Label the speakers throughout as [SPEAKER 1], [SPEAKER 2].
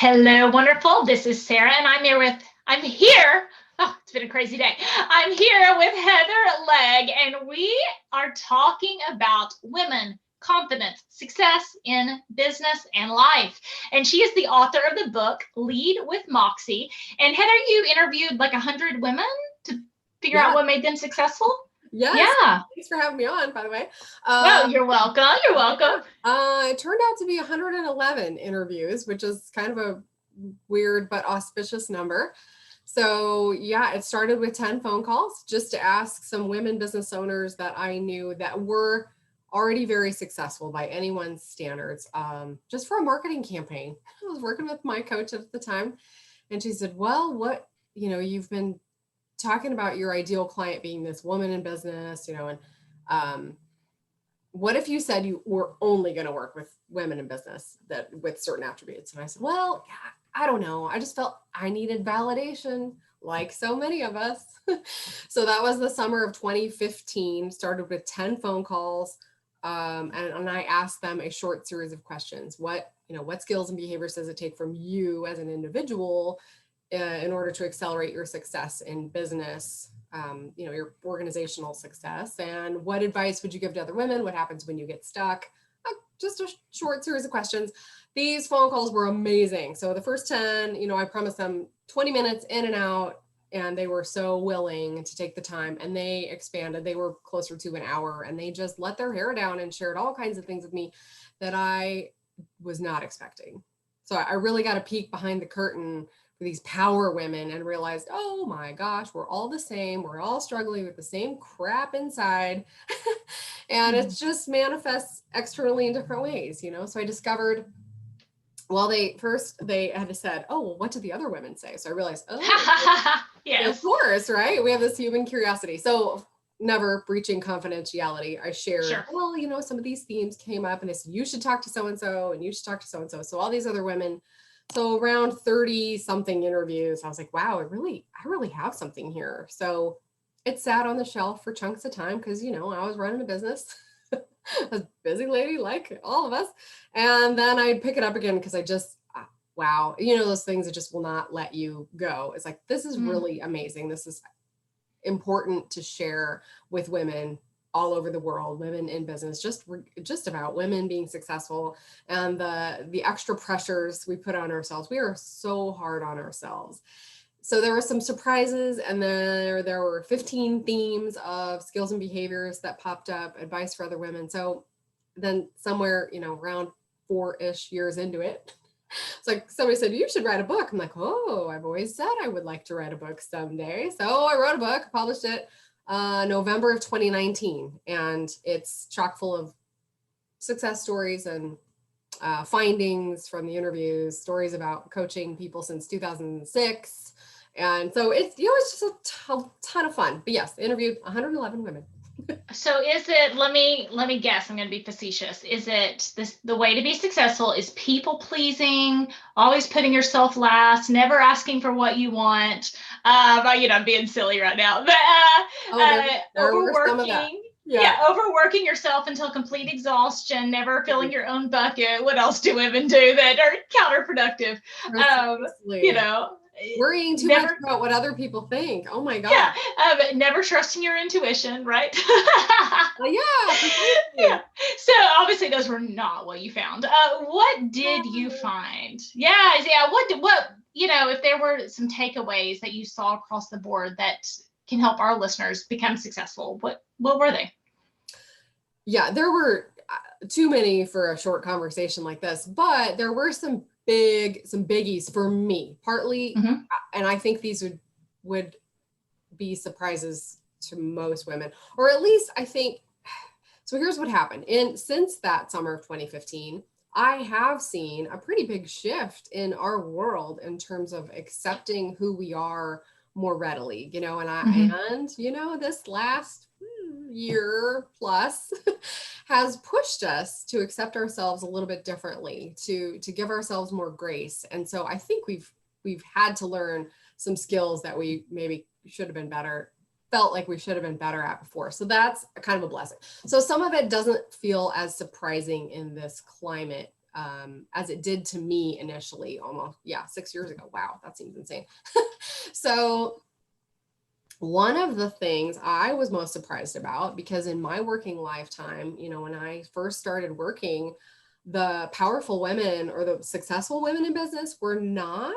[SPEAKER 1] Hello, wonderful. This is Sarah, and I'm here. Oh, it's been a crazy day. I'm here with Heather Legge, and we are talking about women, confidence, success in business and life. And she is the author of the book, Lead With Moxie. And Heather, you interviewed like 100 women to figure out what made them successful?
[SPEAKER 2] Yes.
[SPEAKER 1] Yeah.
[SPEAKER 2] Thanks for having me on, by the way.
[SPEAKER 1] Oh, you're welcome. You're welcome.
[SPEAKER 2] It turned out to be 111 interviews, which is kind of a weird but auspicious number. So yeah, it started with 10 phone calls just to ask some women business owners that I knew that were already very successful by anyone's standards, just for a marketing campaign. I was working with my coach at the time, and she said, well, you've been talking about your ideal client being this woman in business, and what if you said you were only going to work with women in business that with certain attributes? And I said, well, I don't know. I just felt I needed validation, like so many of us. So that was the summer of 2015, started with 10 phone calls. And I asked them a short series of questions. What skills and behaviors does it take from you as an individual in order to accelerate your success in business, your organizational success? And what advice would you give to other women? What happens when you get stuck? Just a short series of questions. These phone calls were amazing. So the first 10, I promised them 20 minutes in and out, and they were so willing to take the time, and they expanded. They were closer to an hour, and they just let their hair down and shared all kinds of things with me that I was not expecting. So I really got a peek behind the curtain for these power women and realized, oh my gosh, we're all the same. We're all struggling with the same crap inside. And it just manifests externally in different ways, So I discovered, well, they had said, oh, well, what did the other women say? So I realized,
[SPEAKER 1] yes,
[SPEAKER 2] of course, right? We have this human curiosity. So never breaching confidentiality, I shared,
[SPEAKER 1] sure.
[SPEAKER 2] well, some of these themes came up, and they said, you should talk to so-and-so, and you should talk to so-and-so. So all these other women. So around 30 something interviews, I was like, wow, I really have something here. So it sat on the shelf for chunks of time because, I was running a business. A busy lady like all of us. And then I'd pick it up again because I just, wow, those things that just will not let you go. It's like, this is really amazing. This is important to share with women all over the world, women in business, just about women being successful, and the extra pressures we put on ourselves. We are so hard on ourselves. So there were some surprises, and then there were 15 themes of skills and behaviors that popped up, advice for other women. So then somewhere, around 4-ish years into it, it's like somebody said, you should write a book. I'm like, oh, I've always said I would like to write a book someday. So I wrote a book, published it November of 2019. And it's chock full of success stories and findings from the interviews, stories about coaching people since 2006. And so it's just a ton of fun. But yes, interviewed 111 women.
[SPEAKER 1] So is it, let me guess, I'm going to be facetious. Is it the way to be successful is people pleasing, always putting yourself last, never asking for what you want? I'm being silly right now, but overworking. Yeah, overworking yourself until complete exhaustion, never filling your own bucket. What else do women do that are counterproductive?
[SPEAKER 2] Worrying too much about what other people think. Oh my God.
[SPEAKER 1] Yeah, never trusting your intuition, right?
[SPEAKER 2] Yeah.
[SPEAKER 1] So obviously those were not what you found. What did you find? Yeah. What if there were some takeaways that you saw across the board that can help our listeners become successful, what were they?
[SPEAKER 2] Yeah, there were too many for a short conversation like this, but there were some biggies for me, partly. And I think these would be surprises to most women, or at least I think. So here's what happened. Since that summer of 2015, I have seen a pretty big shift in our world in terms of accepting who we are more readily, and this last year plus has pushed us to accept ourselves a little bit differently, to give ourselves more grace. And so I think we've had to learn some skills that we maybe felt like we should have been better at before. So that's kind of a blessing. So some of it doesn't feel as surprising in this climate as it did to me initially, almost, 6 years ago. Wow, that seems insane. So one of the things I was most surprised about, because in my working lifetime, when I first started working, the powerful women or the successful women in business were not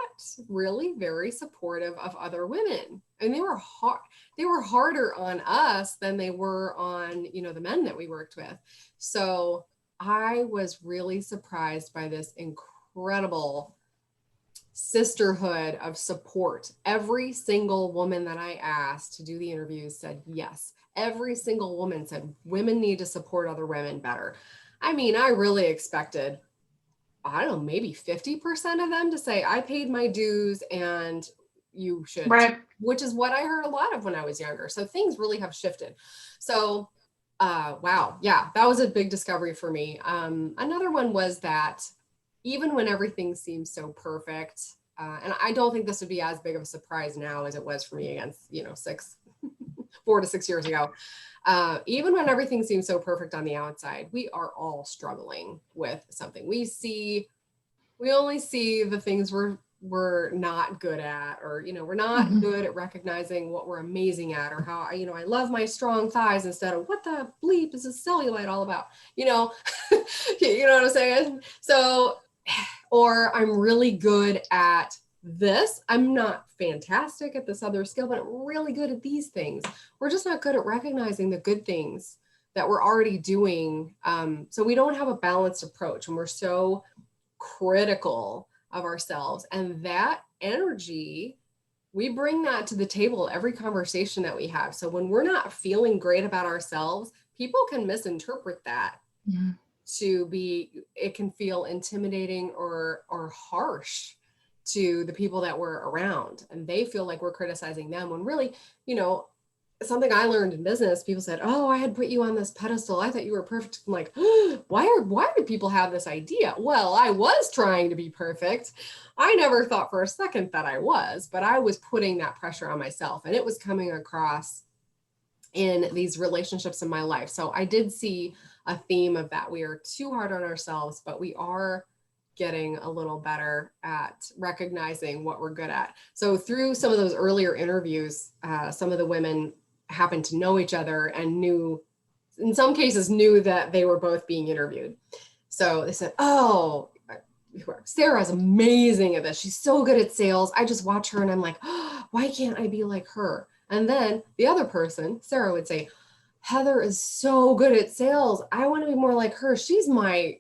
[SPEAKER 2] really very supportive of other women. And they were harder on us than they were on, the men that we worked with. So I was really surprised by this incredible sisterhood of support. Every single woman that I asked to do the interviews said yes. Every single woman said women need to support other women better. I mean, I really expected, I don't know, maybe 50% of them to say, I paid my dues and you should,
[SPEAKER 1] right.
[SPEAKER 2] Which is what I heard a lot of when I was younger. So things really have shifted. So, wow. Yeah, that was a big discovery for me. Another one was that even when everything seems so perfect, and I don't think this would be as big of a surprise now as it was for me against, 4 to 6 years ago. Even when everything seems so perfect on the outside, we are all struggling with something. We only see the things we're not good at, or, we're not good at recognizing what we're amazing at, or how, I love my strong thighs instead of what the bleep is this cellulite all about, you know what I'm saying? So, or I'm really good at this. I'm not fantastic at this other skill, but I'm really good at these things. We're just not good at recognizing the good things that we're already doing. So we don't have a balanced approach, and we're so critical of ourselves. And that energy, we bring that to the table every conversation that we have. So when we're not feeling great about ourselves, people can misinterpret that to be, it can feel intimidating or harsh to the people that we're around, and they feel like we're criticizing them, when really, something I learned in business, people said, oh, I had put you on this pedestal, I thought you were perfect. I'm like, why do people have this idea? Well, I was trying to be perfect. I never thought for a second that I was, but I was putting that pressure on myself, and it was coming across in these relationships in my life. So I did see a theme of that. We are too hard on ourselves, but we are getting a little better at recognizing what we're good at. So through some of those earlier interviews, some of the women happened to know each other and in some cases knew that they were both being interviewed. So they said, oh, Sarah's amazing at this. She's so good at sales. I just watch her and I'm like, oh, why can't I be like her? And then the other person, Sarah, would say, Heather is so good at sales. I want to be more like her. She's my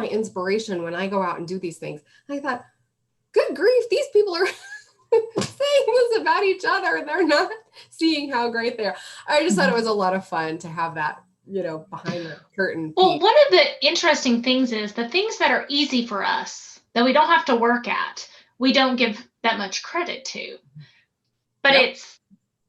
[SPEAKER 2] inspiration when I go out and do these things. And I thought, good grief, these people are saying this about each other. They're not seeing how great they are. I just thought it was a lot of fun to have that, behind the curtain.
[SPEAKER 1] Well, one of the interesting things is the things that are easy for us that we don't have to work at, we don't give that much credit to. But It's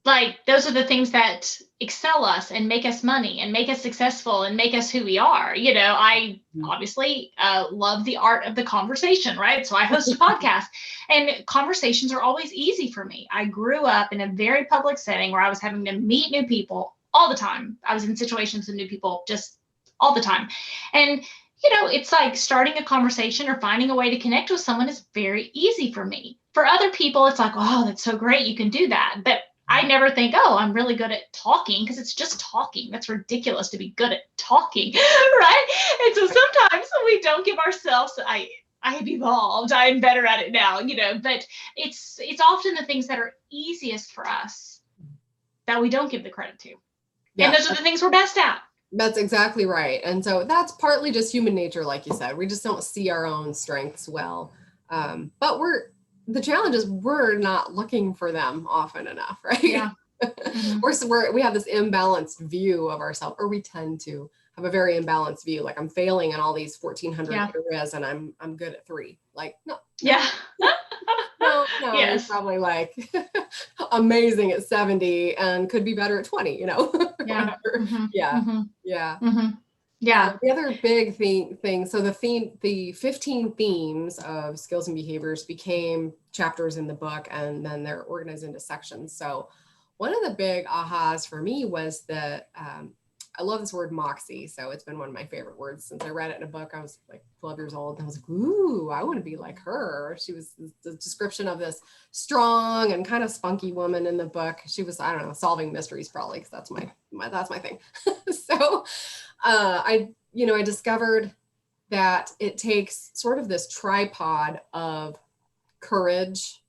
[SPEAKER 1] like, those are the things that excel us and make us money and make us successful and make us who we are. I obviously love the art of the conversation, right? So I host a podcast, and conversations are always easy for me. I grew up in a very public setting where I was having to meet new people all the time. I was in situations with new people just all the time. And it's like starting a conversation or finding a way to connect with someone is very easy for me. For other people, it's like, oh, that's so great, you can do that. But I never think, oh, I'm really good at talking, because it's just talking. That's ridiculous to be good at talking, right? And so sometimes we don't give ourselves, I've evolved, I'm better at it now, but it's often the things that are easiest for us that we don't give the credit to. Yeah. And those are the things we're best at.
[SPEAKER 2] That's exactly right. And so that's partly just human nature, like you said. We just don't see our own strengths well. But the challenge is we're not looking for them often enough, right?
[SPEAKER 1] Yeah.
[SPEAKER 2] We have this imbalanced view of ourselves, or we tend to have a very imbalanced view. Like, I'm failing in all these 1,400 areas and I'm good at 3. Like, no.
[SPEAKER 1] Yeah.
[SPEAKER 2] No,
[SPEAKER 1] yes.
[SPEAKER 2] You're probably like amazing at 70 and could be better at 20,
[SPEAKER 1] Yeah.
[SPEAKER 2] Yeah.
[SPEAKER 1] Yeah.
[SPEAKER 2] The other big thing, so the 15 themes of skills and behaviors became chapters in the book, and then they're organized into sections. So one of the big ahas for me was that I love this word moxie. So it's been one of my favorite words since I read it in a book. I was like 12 years old and I was like, ooh, I want to be like her. She was the description of this strong and kind of spunky woman in the book. She was, I don't know, solving mysteries probably, because that's my thing. So I discovered that it takes sort of this tripod of courage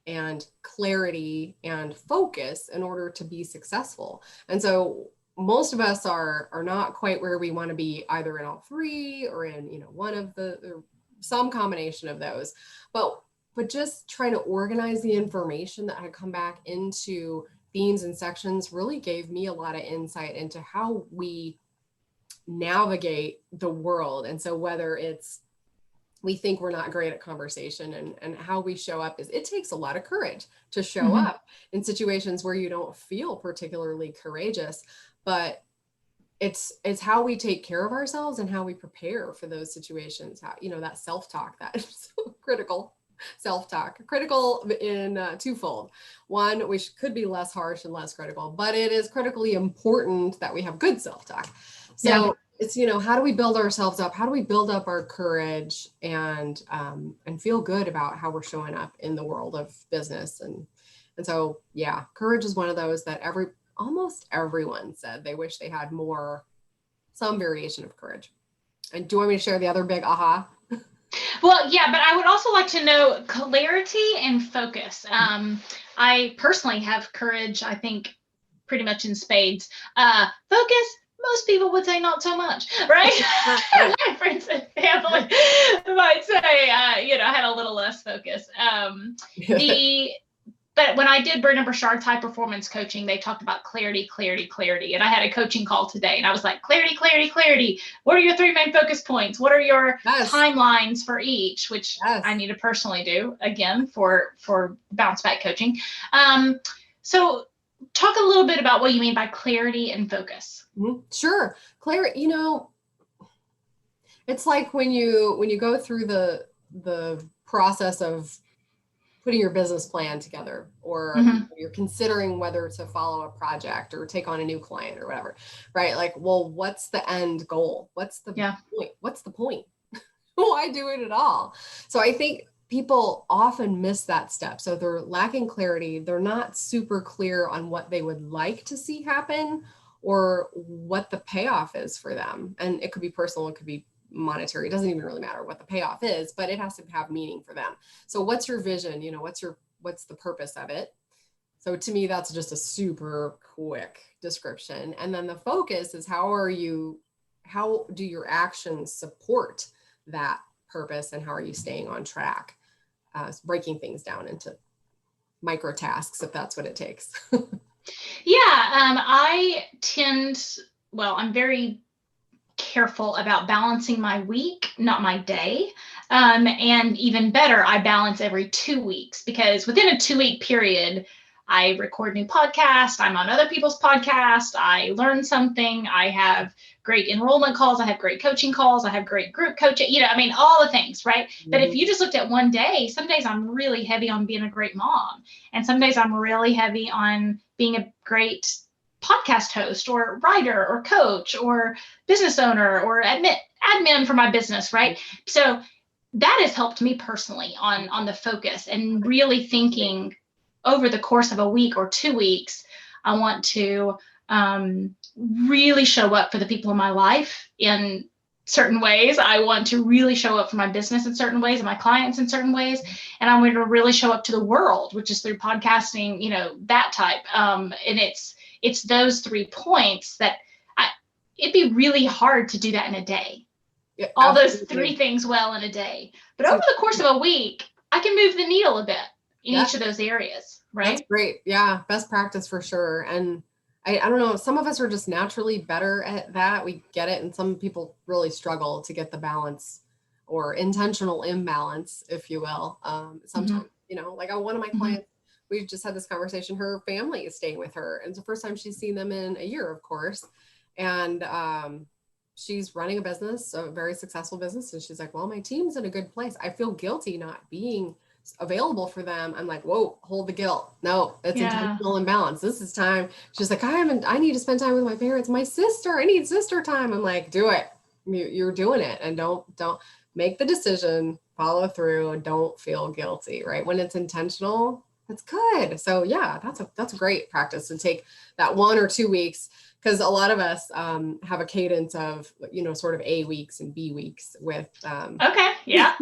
[SPEAKER 2] and clarity and focus in order to be successful. And so most of us are not quite where we want to be, either in all three or in, one of the, some combination of those. But just trying to organize the information that had come back into themes and sections really gave me a lot of insight into how we navigate the world. And so whether it's we think we're not great at conversation and how we show up is, it takes a lot of courage to show up in situations where you don't feel particularly courageous, but it's how we take care of ourselves and how we prepare for those situations. How, that self-talk, that is so critical. Self-talk, critical in twofold. One, we could be less harsh and less critical, but it is critically important that we have good self-talk. So it's, how do we build ourselves up? How do we build up our courage and feel good about how we're showing up in the world of business? And so, yeah, courage is one of those that almost everyone said they wish they had some variation of courage. And do you want me to share the other big aha?
[SPEAKER 1] Well, yeah, but I would also like to know clarity and focus. I personally have courage, I think, pretty much in spades. Focus, most people would say not so much, right? My friends and family might say, I had a little less focus. But when I did Brendon Burchard's high performance coaching, they talked about clarity, clarity, clarity. And I had a coaching call today and I was like, clarity, clarity, clarity. What are your 3 main focus points? What are your timelines for each, which I need to personally do again for bounce back coaching. So talk a little bit about what you mean by clarity and focus.
[SPEAKER 2] Sure. Clarity, it's like when you go through the process of putting your business plan together, or you're considering whether to follow a project or take on a new client or whatever, right? Like, well, what's the end goal? What's the point? What's the point? Why do it at all? So I think people often miss that step. So they're lacking clarity. They're not super clear on what they would like to see happen or what the payoff is for them. And it could be personal, it could be monetary. It doesn't even really matter what the payoff is, but it has to have meaning for them. So what's your vision? What's the purpose of it? So to me, that's just a super quick description. And then the focus is how do your actions support that purpose, and how are you staying on track? Breaking things down into micro tasks, if that's what it takes.
[SPEAKER 1] I'm very careful about balancing my week, not my day. And even better, I balance every 2 weeks, because within a 2-week period, I record new podcasts, I'm on other people's podcasts, I learn something, I have great enrollment calls, I have great coaching calls, I have great group coaching, all the things, right? But if you just looked at one day, some days I'm really heavy on being a great mom. And some days I'm really heavy on being a great podcast host or writer or coach or business owner or admin for my business, right? So that has helped me personally on the focus and really thinking over the course of a week or 2 weeks, I want to really show up for the people in my life in certain ways. I want to really show up for my business in certain ways and my clients in certain ways. And I want to really show up to the world, which is through podcasting, that type. And it's those 3 points that it'd be really hard to do that in a day. Yeah, all those 3 things well in a day. But over the course of a week, I can move the needle a bit in each of those areas, right?
[SPEAKER 2] That's great. Yeah, best practice for sure. And I don't know, some of us are just naturally better at that. We get it. And some people really struggle to get the balance or intentional imbalance, if you will. Sometimes, like one of my clients, we just had this conversation. Her family is staying with her. And it's the first time she's seen them in a year, of course. And she's running a business, a very successful business. And she's like, well, my team's in a good place. I feel guilty not being available for them, I'm like, whoa, hold the guilt. No, it's
[SPEAKER 1] Yeah.
[SPEAKER 2] intentional imbalance. This is time. She's like, I need to spend time with my parents. My sister, I need sister time. I'm like, do it. You're doing it. And don't make the decision, follow through, and don't feel guilty, right? When it's intentional, that's good. So yeah, that's a great practice to take that 1 or 2 weeks, because a lot of us have a cadence of, sort of A weeks and B weeks with
[SPEAKER 1] okay, yeah,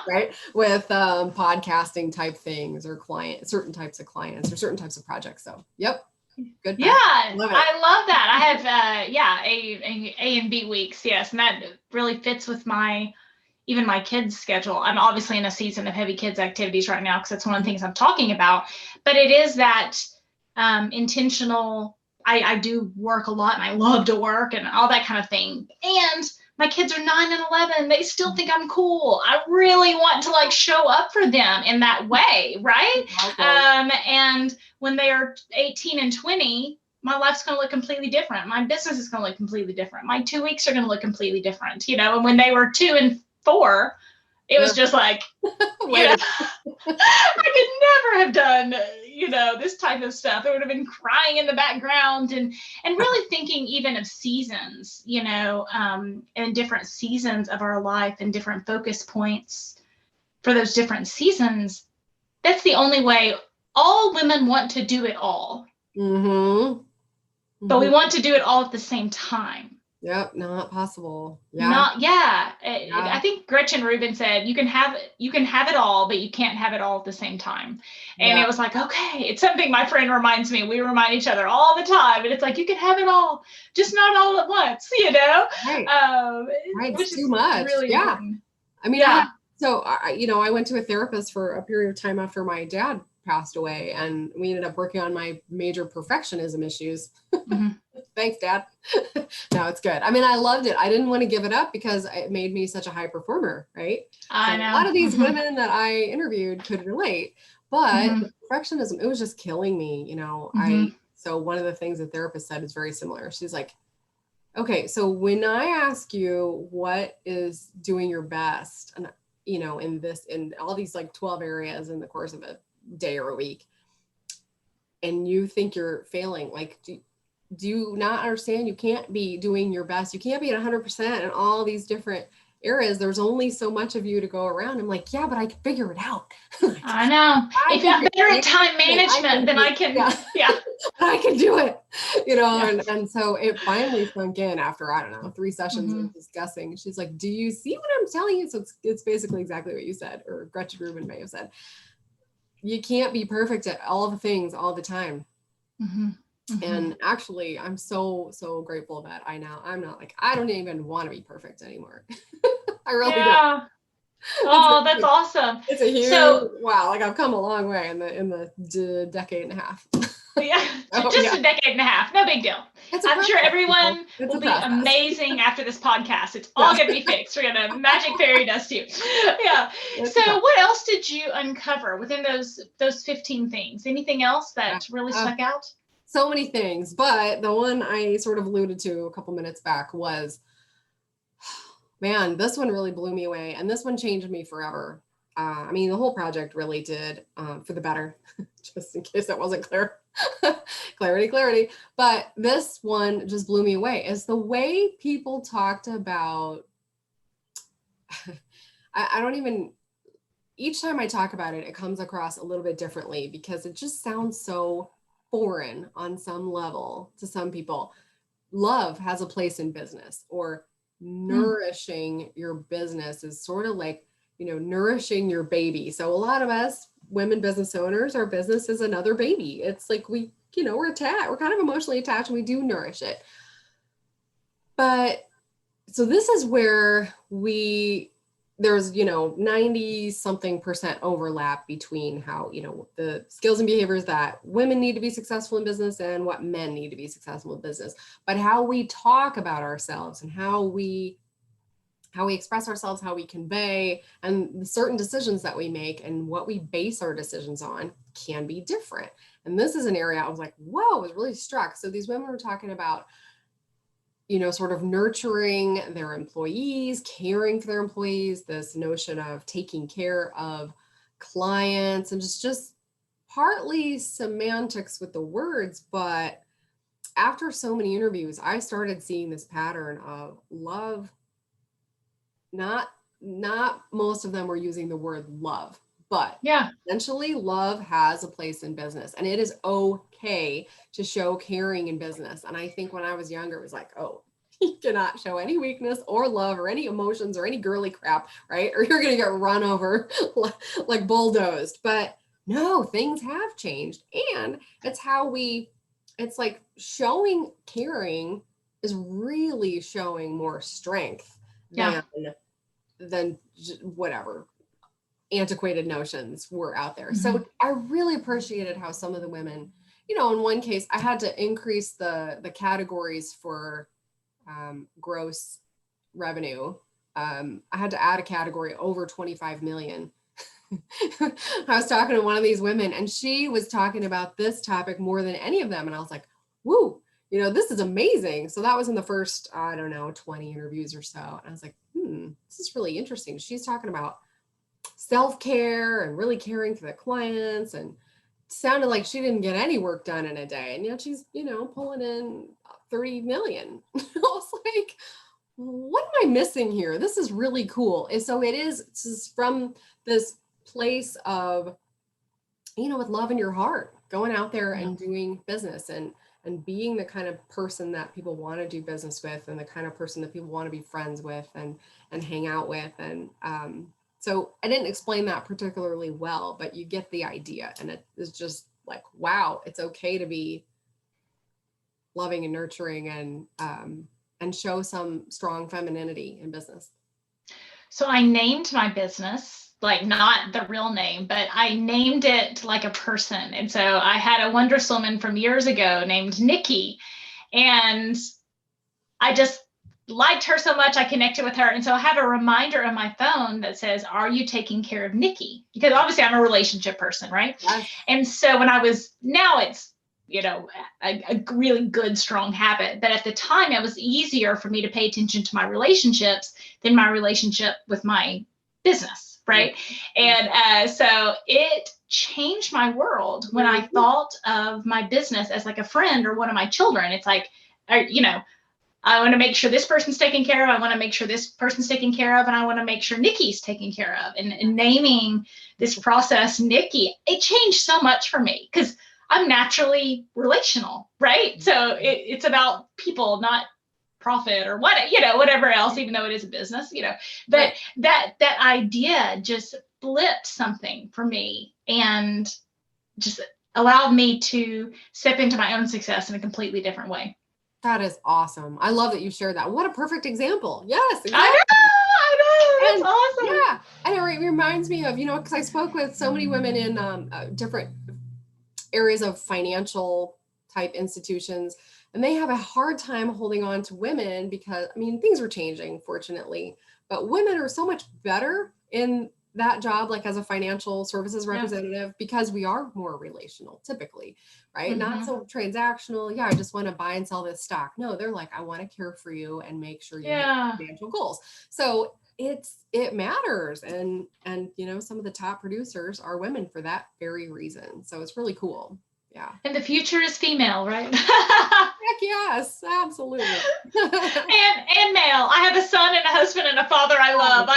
[SPEAKER 2] right, with podcasting type things, or certain types of clients or certain types of projects. So yep, good.
[SPEAKER 1] Yeah, I love that. I have A and B weeks, yes, and that really fits with even my kids' schedule. I'm obviously in a season of heavy kids activities right now because that's one of the things I'm talking about. But it is that intentional. I do work a lot and I love to work and all that kind of thing. And my kids are 9 and 11. They still think I'm cool. I really want to like show up for them in that way, right? Awesome. And when they are 18 and 20, my life's going to look completely different. My business is going to look completely different. My 2 weeks are going to look completely different, And when they were 2 and 4, it was just like, I could never have done, this type of stuff. I would have been crying in the background and really thinking even of seasons, and different seasons of our life and different focus points for those different seasons. That's the only way. All women want to do it all, but we want to do it all at the same time.
[SPEAKER 2] Yep, not possible. Yeah.
[SPEAKER 1] I think Gretchen Rubin said you can have it all, but you can't have it all at the same time. And it was like, okay, it's something my friend reminds me. We remind each other all the time, and it's like you can have it all, just not all at once,
[SPEAKER 2] Right.
[SPEAKER 1] Which
[SPEAKER 2] it's too
[SPEAKER 1] is
[SPEAKER 2] much.
[SPEAKER 1] really important.
[SPEAKER 2] I mean, I went to a therapist for a period of time after my dad passed away, and we ended up working on my major perfectionism issues. Thanks, Dad. No, it's good. I mean, I loved it. I didn't want to give it up because it made me such a high performer, right?
[SPEAKER 1] I know.
[SPEAKER 2] A lot of these women that I interviewed could relate, but the perfectionism, it was just killing me, So one of the things the therapist said is very similar. She's like, okay, so when I ask you what is doing your best, and in all these like 12 areas in the course of a day or a week, and you think you're failing, like, do you not understand? You can't be doing your best. You can't be at 100% in all these different areas. There's only so much of you to go around. I'm like, yeah, but I can figure it out.
[SPEAKER 1] I know. If I'm better at time management, then I can,
[SPEAKER 2] I can do it, and so it finally sunk in after, I don't know, 3 sessions of discussing. She's like, do you see what I'm telling you? So it's basically exactly what you said, or Gretchen Rubin may have said. You can't be perfect at all the things all the time. And actually, I'm so grateful that I'm not like, I don't even want to be perfect anymore. I really don't.
[SPEAKER 1] Oh, that's awesome.
[SPEAKER 2] It's a huge, wow. Like I've come a long way in the decade and a half.
[SPEAKER 1] Just a decade and a half. No big deal. I'm sure everyone will be amazing after this podcast. It's all going to be fixed. We're going to magic fairy dust you. Yeah. So what else did you uncover within those 15 things? Anything else that really stuck out?
[SPEAKER 2] So many things, but the one I sort of alluded to a couple minutes back was, man, this one really blew me away. And this one changed me forever. I mean, the whole project really did, for the better, just in case that wasn't clear. Clarity. But this one just blew me away, is the way people talked about, I don't even, each time I talk about it, it comes across a little bit differently because it just sounds so foreign on some level to some people. Love has a place in business, or nourishing your business is sort of like, nourishing your baby. So a lot of us women business owners, our business is another baby. It's like we're attached, we're kind of emotionally attached, and we do nourish it. But so this is where there's 90 something % overlap between how the skills and behaviors that women need to be successful in business and what men need to be successful in business. But how we talk about ourselves and how we express ourselves, how we convey, and the certain decisions that we make and what we base our decisions on can be different. And this is an area I was like, whoa, I was really struck. So these women were talking about sort of nurturing their employees, caring for their employees, this notion of taking care of clients, and just partly semantics with the words. But after so many interviews, I started seeing this pattern of love. Not most of them were using the word love, but
[SPEAKER 1] Yeah.
[SPEAKER 2] essentially love has a place in business, and it is okay to show caring in business. And I think when I was younger, it was like, oh, you cannot show any weakness or love or any emotions or any girly crap, right? Or you're going to get run over like bulldozed. But no, things have changed. And it's it's like showing caring is really showing more strength
[SPEAKER 1] Yeah.
[SPEAKER 2] than whatever antiquated notions were out there. So I really appreciated how some of the women, in one case, I had to increase the categories for gross revenue. I had to add a category over 25 million. I was talking to one of these women, and she was talking about this topic more than any of them. And I was like, woo, this is amazing. So that was in the first, 20 interviews or so. And I was like, this is really interesting. She's talking about self-care and really caring for the clients, and sounded like she didn't get any work done in a day. And yet she's, pulling in 30 million. I was like, what am I missing here? This is really cool. And so this is from this place of, with love in your heart, going out there and doing business and being the kind of person that people want to do business with, and the kind of person that people want to be friends with and hang out with. And so I didn't explain that particularly well, but you get the idea. And it is just like, wow, it's okay to be loving and nurturing and show some strong femininity in business.
[SPEAKER 1] So I named my business, like not the real name, but I named it like a person. And so I had a Wondrous woman from years ago named Nikki, and I just liked her so much, I connected with her. And so I have a reminder on my phone that says, are you taking care of Nikki? Because obviously I'm a relationship person, right?
[SPEAKER 2] Yes.
[SPEAKER 1] And so now it's, a really good, strong habit. But at the time, it was easier for me to pay attention to my relationships than my relationship with my business, right? And so it changed my world when I thought of my business as like a friend or one of my children. It's like, I want to make sure this person's taken care of. I want to make sure this person's taken care of. And I want to make sure Nikki's taken care of. And naming this process Nikki, it changed so much for me because I'm naturally relational, right? So it's about people, not profit or whatever else, even though it is a business, but that idea just flipped something for me and just allowed me to step into my own success in a completely different way.
[SPEAKER 2] That is awesome. I love that you shared that. What a perfect example. Yes, exactly.
[SPEAKER 1] I know. That's awesome.
[SPEAKER 2] Yeah. And it reminds me of, because I spoke with so many women in different areas of financial type institutions, and they have a hard time holding on to women because, things are changing, fortunately, but women are so much better in that job, like as a financial services representative, because we are more relational typically, right? Not so transactional. Yeah, I just want to buy and sell this stock. No, they're like, I want to care for you and make sure you have financial goals. So it matters. And some of the top producers are women for that very reason. So it's really cool. Yeah.
[SPEAKER 1] And the future is female, right?
[SPEAKER 2] Heck yes, absolutely.
[SPEAKER 1] and male. I have a son and a husband and a father I love.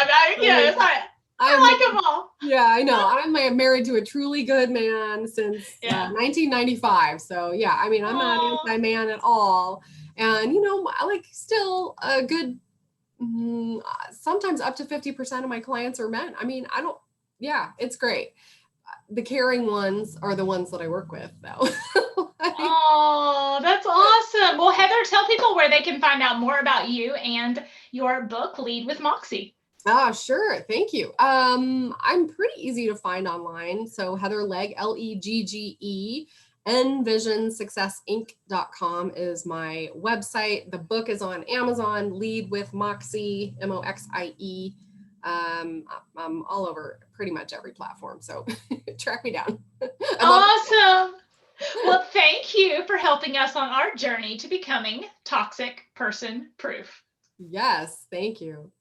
[SPEAKER 1] I like them all.
[SPEAKER 2] Yeah, I know. I'm married to a truly good man since 1995. So yeah, I'm not anti-man at all. And I like still a good, sometimes up to 50% of my clients are men. It's great. The caring ones are the ones that I work with though.
[SPEAKER 1] Oh, that's awesome. Well, Heather, tell people where they can find out more about you and your book, Lead With Moxie.
[SPEAKER 2] Sure. Thank you. I'm pretty easy to find online. So Heather Legge, Legge, envisionsuccessinc.com is my website. The book is on Amazon, Lead With Moxie, Moxie. I'm all over pretty much every platform. So track me down.
[SPEAKER 1] Awesome. Well, thank you for helping us on our journey to becoming toxic person proof.
[SPEAKER 2] Yes. Thank you.